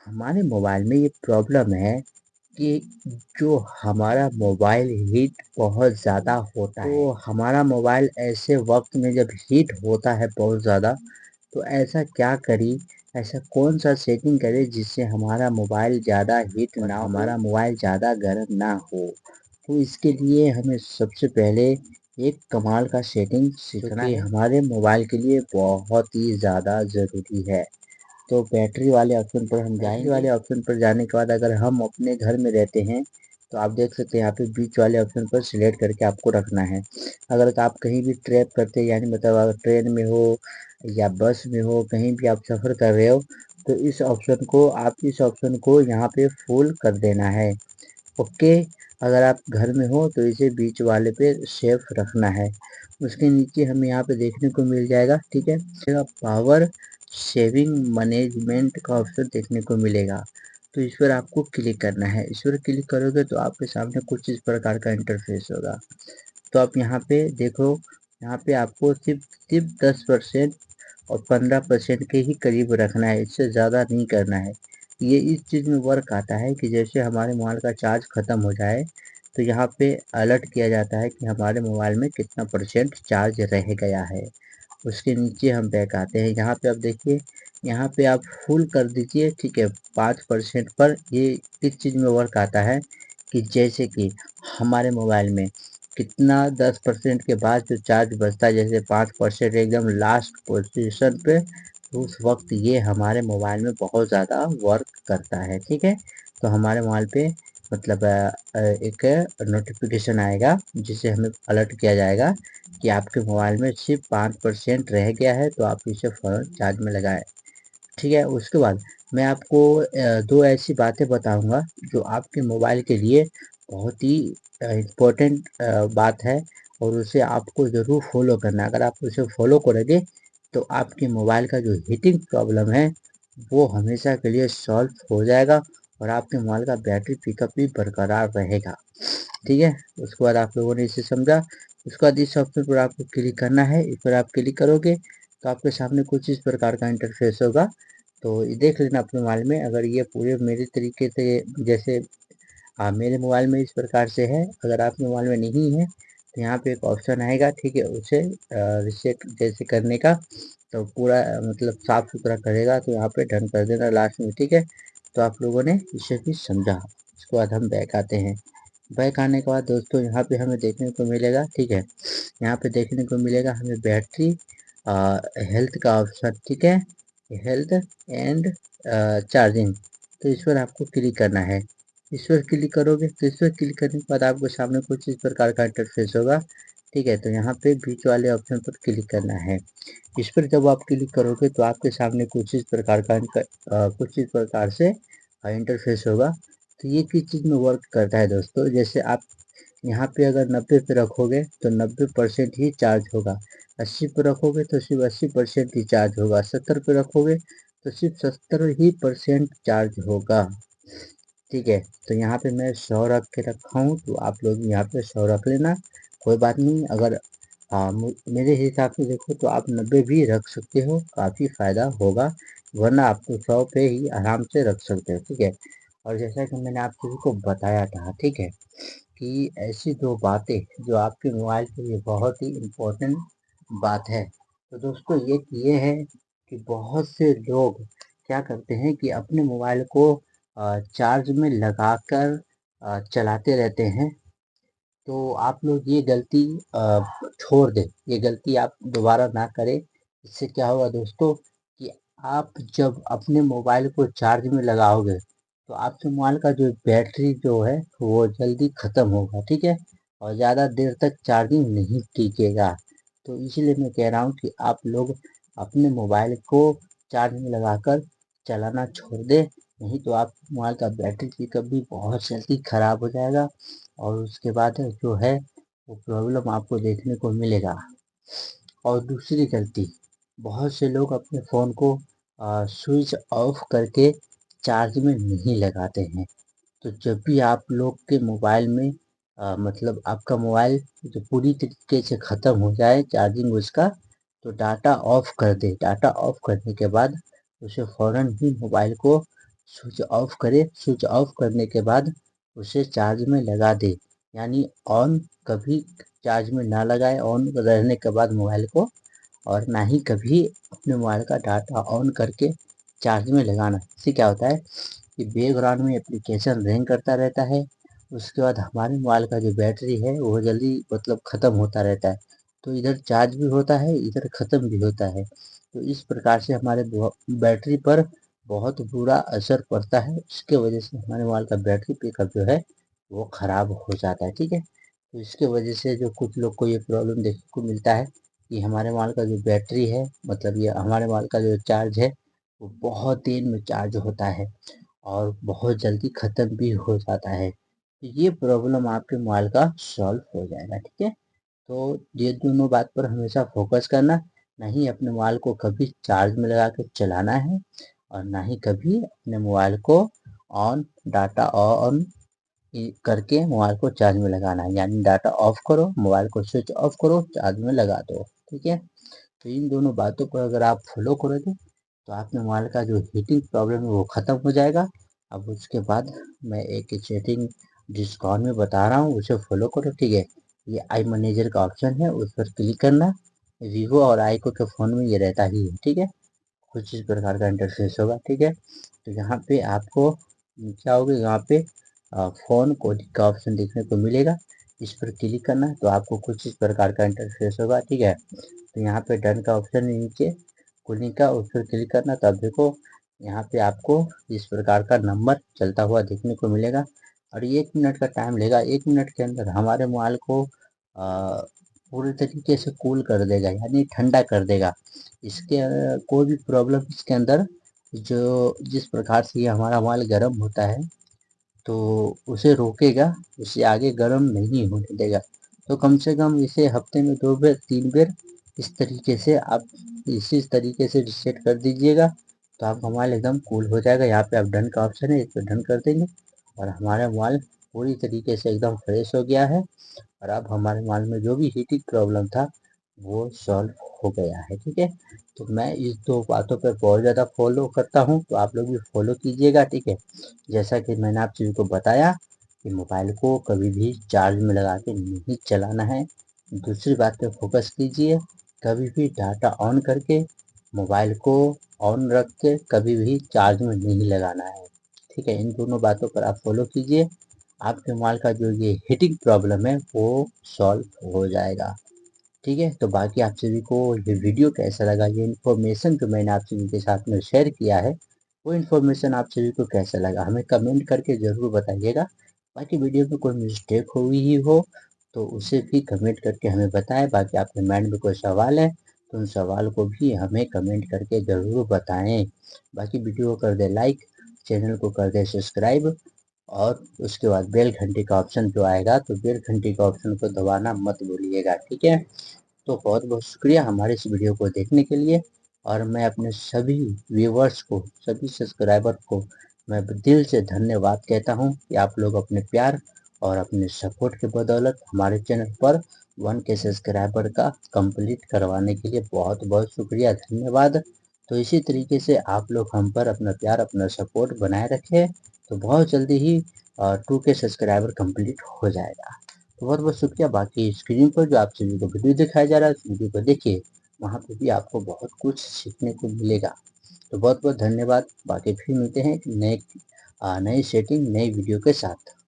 हमारे मोबाइल में ये प्रॉब्लम है कि जो हमारा मोबाइल हीट बहुत ज़्यादा होता है। तो हमारा मोबाइल ऐसे वक़्त में जब हीट होता है बहुत ज़्यादा, तो ऐसा क्या करें, ऐसा कौन-सा सेटिंग करें जिससे हमारा मोबाइल ज़्यादा हीट ना हो, हमारा मोबाइल ज़्यादा गर्म ना हो। तो इसके लिए हमें सबसे पहले एक कमाल का सेटिंग सीखना है, हमारे मोबाइल के लिए बहुत ही ज़्यादा ज़रूरी है। तो बैटरी वाले ऑप्शन पर हम जाएँगे। बैटरी वाले ऑप्शन पर जाने के बाद अगर हम अपने घर में रहते हैं, तो आप देख सकते हैं यहाँ पे बीच वाले ऑप्शन पर सिलेक्ट करके आपको रखना है। अगर आप कहीं भी ट्रैप करते हैं यानी मतलब अगर ट्रेन में हो या बस में हो, कहीं भी आप सफ़र कर रहे हो, तो इस ऑप्शन को यहाँ पे फुल कर देना है। ओके, अगर आप घर में हो तो इसे बीच वाले पे सेफ रखना है। उसके नीचे हमें यहाँ पे देखने को मिल जाएगा, ठीक है, पावर सेविंग मैनेजमेंट का ऑप्शन देखने को मिलेगा। तो इस पर आपको क्लिक करना है। इस पर क्लिक करोगे तो आपके सामने कुछ इस प्रकार का इंटरफेस होगा। तो आप यहाँ पे देखो, यहाँ पे आपको सिर्फ सिर्फ 10% और 15% के ही करीब रखना है, इससे ज़्यादा नहीं करना है। ये इस चीज़ में वर्क आता है कि जैसे हमारे मोबाइल का चार्ज ख़त्म हो जाए, तो यहाँ पे अलर्ट किया जाता है कि हमारे मोबाइल में कितना परसेंट चार्ज रह गया है। उसके नीचे हम बैक आते हैं, यहाँ पे आप देखिए, यहाँ पे आप फुल कर दीजिए, ठीक है, 5% पर। ये इस चीज़ में वर्क आता है कि जैसे कि हमारे मोबाइल में कितना 10% के बाद जो चार्ज बचता है, जैसे 5% एकदम लास्ट पोजीशन पे, तो उस वक्त ये हमारे मोबाइल में बहुत ज़्यादा वर्क करता है, ठीक है। तो हमारे मोबाइल पे मतलब एक नोटिफिकेशन आएगा जिससे हमें अलर्ट किया जाएगा कि आपके मोबाइल में सिर्फ 5% रह गया है, तो आप इसे फ़ौरन चार्ज में लगाएँ। ठीक है, उसके बाद मैं आपको 2 ऐसी बातें बताऊँगा जो आपके मोबाइल के लिए बहुत ही इम्पोर्टेंट बात है, और उसे आपको ज़रूर फ़ॉलो करना है। अगर आप उसे फ़ॉलो करोगे, तो आपके मोबाइल का जो हीटिंग प्रॉब्लम है, वो हमेशा के लिए सॉल्व हो जाएगा और आपके मोबाइल का बैटरी पिकअप भी बरकरार रहेगा। ठीक है? उसके बाद आप लोगों ने इसे समझा। उसके बाद इस ऑप्शन पर आपको क्लिक करना है। इस पर आप क्लिक करोगे, तो आपके सामने कुछ इस प्रकार का इंटरफ़ेस होगा। तो ये देख लेना अपने मोबाइल में, अगर ये पूरे मेरे तरीके से जैसे मेरे मोबाइल में इस प्रकार से है, अगर आपके मोबाइल में नहीं है, तो यहाँ पे एक ऑप्शन आएगा, ठीक है, उसे रीसेट जैसे करने का, तो पूरा मतलब साफ-सुथरा करेगा, तो यहाँ पे डन कर देना लास्ट में, ठीक है? तो आप लोगों ने इसे भी समझा। उसके बाद हम बैक आते हैं। बैक आने के बाद दोस्तों यहाँ पे हमें देखने को मिलेगा, ठीक है, यहाँ पे देखने को मिलेगा हमें बैटरी हेल्थ का ऑप्शन, ठीक है, हेल्थ एंड चार्जिंग। तो इस पर आपको क्लिक करना है। इस पर क्लिक करोगे तो इस पर क्लिक करने के बाद आपके सामने कुछ इस प्रकार का इंटरफेस होगा, ठीक है। तो यहाँ पे बीच वाले ऑप्शन पर क्लिक करना है। इस पर जब आप क्लिक करोगे तो आपके सामने कुछ इस प्रकार का कुछ इस प्रकार से इंटरफेस होगा। तो ये किस चीज़ में वर्क करता है दोस्तों, जैसे आप यहाँ पे अगर 90 पे रखोगे तो 90% ही चार्ज होगा, 80 पे रखोगे तो सिर्फ 80% ही चार्ज होगा, 70 पे रखोगे तो सिर्फ 70 ही परसेंट चार्ज होगा, ठीक है। तो यहाँ पे मैं 100 रख के रखा हूँ, तो आप लोग यहाँ पे 100 रख लेना, कोई बात नहीं। अगर मेरे हिसाब से देखो तो आप 90 भी रख सकते हो, काफ़ी फ़ायदा होगा, वरना आप तो 100 पे ही आराम से रख सकते हो, ठीक है। और जैसा कि मैंने आप सभी को बताया था, ठीक है, कि ऐसी 2 बातें जो आपके मोबाइल के लिए बहुत ही इम्पोर्टेंट बात है। तो दोस्तों ये है कि बहुत से लोग क्या करते हैं कि अपने मोबाइल को चार्ज में लगाकर चलाते रहते हैं। तो आप लोग ये गलती छोड़ दें, ये गलती आप दोबारा ना करें। इससे क्या होगा दोस्तों कि आप जब अपने मोबाइल को चार्ज में लगाओगे, तो आपके मोबाइल का जो बैटरी जो है वो जल्दी ख़त्म होगा, ठीक है? और ज़्यादा देर तक चार्जिंग नहीं टिकेगा। तो इसीलिए मैं कह रहा हूँ कि आप लोग अपने मोबाइल को चार्ज में लगाकर चलाना छोड़ दें, नहीं तो आपके मोबाइल का बैटरी पिकअप भी बहुत जल्दी ख़राब हो जाएगा और उसके बाद जो है वो प्रॉब्लम आपको देखने को मिलेगा। और दूसरी गलती, बहुत से लोग अपने फ़ोन को स्विच ऑफ करके चार्ज में नहीं लगाते हैं। तो जब भी आप लोग के मोबाइल में मतलब आपका मोबाइल जो पूरी तरीके से ख़त्म हो जाए चार्जिंग उसका, तो डाटा ऑफ कर दें। डाटा ऑफ करने के बाद उसे फ़ौरन ही मोबाइल को स्विच ऑफ करे, स्विच ऑफ करने के बाद उसे चार्ज में लगा दे, यानी ऑन कभी चार्ज में ना लगाए ऑन रहने के बाद मोबाइल को, और ना ही कभी अपने मोबाइल का डाटा ऑन करके चार्ज में लगाना। इससे क्या होता है कि बैकग्राउंड में एप्लीकेशन रिंग करता रहता है, उसके बाद हमारे मोबाइल का जो बैटरी है वो जल्दी मतलब ख़त्म होता रहता है, तो इधर चार्ज भी होता है इधर ख़त्म भी होता है, तो इस प्रकार से हमारे बैटरी पर बहुत बुरा असर पड़ता है। इसके वजह से हमारे मोबाइल का बैटरी पिकअप जो है वो ख़राब हो जाता है, ठीक है। तो इसके वजह से जो कुछ लोग को ये प्रॉब्लम देखने को मिलता है कि हमारे मोबाइल का जो बैटरी है, मतलब ये हमारे मोबाइल का जो चार्ज है वो बहुत देर में चार्ज होता है और बहुत जल्दी ख़त्म भी हो जाता है। तो ये प्रॉब्लम आपके मोबाइल का सॉल्व हो जाएगा, ठीक है। तो ये दोनों बात पर हमेशा फोकस करना, नहीं अपने मोबाइल को कभी चार्ज में लगा के चलाना है और ना ही कभी अपने मोबाइल को ऑन डाटा ऑन करके मोबाइल को चार्ज में लगाना है, यानी डाटा ऑफ करो, मोबाइल को स्विच ऑफ करो, चार्ज में लगा दो, ठीक है। तो इन दोनों बातों को अगर आप फॉलो करोगे तो आपके मोबाइल का जो हीटिंग प्रॉब्लम है वो ख़त्म हो जाएगा। अब उसके बाद मैं एक सेटिंग डिस्काउंट में बता रहा हूँ, उसे फॉलो करो, ठीक है। ये आई मैनेजर का ऑप्शन है, उस पर क्लिक करना। वीवो और आईको के फ़ोन में ये रहता ही है, ठीक है। कुछ इस प्रकार का इंटरफेस होगा, ठीक है। तो यहाँ पे आपको क्या होगा, यहाँ पे फ़ोन कोडिंग का ऑप्शन देखने को मिलेगा, इस पर क्लिक करना तो आपको कुछ इस प्रकार का इंटरफेस होगा, ठीक है। तो यहाँ पे डन का ऑप्शन है नीचे कोडिंग का, उस पर क्लिक करना तो अब देखो यहाँ पे आपको इस प्रकार का नंबर चलता हुआ देखने को मिलेगा और 1 मिनट का टाइम लेगा। 1 मिनट के अंदर हमारे मोबाइल को पूरे तरीके से कूल कर देगा, यानी ठंडा कर देगा। इसके कोई भी प्रॉब्लम इसके अंदर जो जिस प्रकार से ये हमारा मोबाइल गर्म होता है तो उसे रोकेगा, उसे आगे गर्म नहीं होने देगा। तो कम से कम इसे हफ्ते में 2 बार 3 बार इस तरीके से आप इसी तरीके से रीसेट कर दीजिएगा, तो आपका मोबाइल एकदम कूल हो जाएगा। यहाँ पे आप डन का ऑप्शन है, इस पर डन कर देंगे और हमारा मोबाइल पूरी तरीके से एकदम फ्रेश हो गया है और अब हमारे मोबाइल में जो भी हीटिंग प्रॉब्लम था वो सॉल्व हो गया है, ठीक है। तो मैं इस 2 बातों पे बहुत ज़्यादा फॉलो करता हूँ, तो आप लोग भी फॉलो कीजिएगा, ठीक है। जैसा कि मैंने आप सभी को बताया कि मोबाइल को कभी भी चार्ज में लगा के नहीं चलाना है। दूसरी बात पे फोकस कीजिए, कभी भी डाटा ऑन करके मोबाइल को ऑन रख के कभी भी चार्ज में नहीं लगाना है, ठीक है। इन दोनों बातों पर आप फॉलो कीजिए, आपके मोबाइल का जो ये हीटिंग प्रॉब्लम है वो सॉल्व हो जाएगा, ठीक है। तो बाकी आप सभी को ये वीडियो कैसा लगा, ये इन्फॉर्मेशन जो मैंने आप सभी के साथ में शेयर किया है वो इन्फॉर्मेशन आप सभी को कैसा लगा हमें कमेंट करके ज़रूर बताइएगा। बाकी वीडियो में कोई मिस्टेक हुई ही हो तो उसे भी कमेंट करके हमें बताएं। बाकी आपके माइंड में कोई सवाल है तो उन सवाल को भी हमें कमेंट करके ज़रूर बताएं। बाकी वीडियो को कर दे लाइक, चैनल को कर दे सब्सक्राइब और उसके बाद बेल घंटी का ऑप्शन जो आएगा तो बेल घंटी का ऑप्शन को दबाना मत भूलिएगा, ठीक है। तो बहुत बहुत शुक्रिया हमारे इस वीडियो को देखने के लिए और मैं अपने सभी व्यूवर्स को, सभी सब्सक्राइबर को मैं दिल से धन्यवाद कहता हूं कि आप लोग अपने प्यार और अपने सपोर्ट के बदौलत हमारे चैनल पर 1K सब्सक्राइबर का कंप्लीट करवाने के लिए बहुत बहुत शुक्रिया, धन्यवाद। तो इसी तरीके से आप लोग हम पर अपना प्यार अपना सपोर्ट बनाए रखें, तो बहुत जल्दी ही 2K सब्सक्राइबर कंप्लीट हो जाएगा। तो बहुत बहुत शुक्रिया। बाकी स्क्रीन पर जो आप सभी को वीडियो दिखाया जा रहा है उस वीडियो को देखिए, वहाँ पे भी आपको बहुत कुछ सीखने को मिलेगा। तो बहुत बहुत धन्यवाद। बाकी फिर मिलते हैं नए नई सेटिंग नई वीडियो के साथ।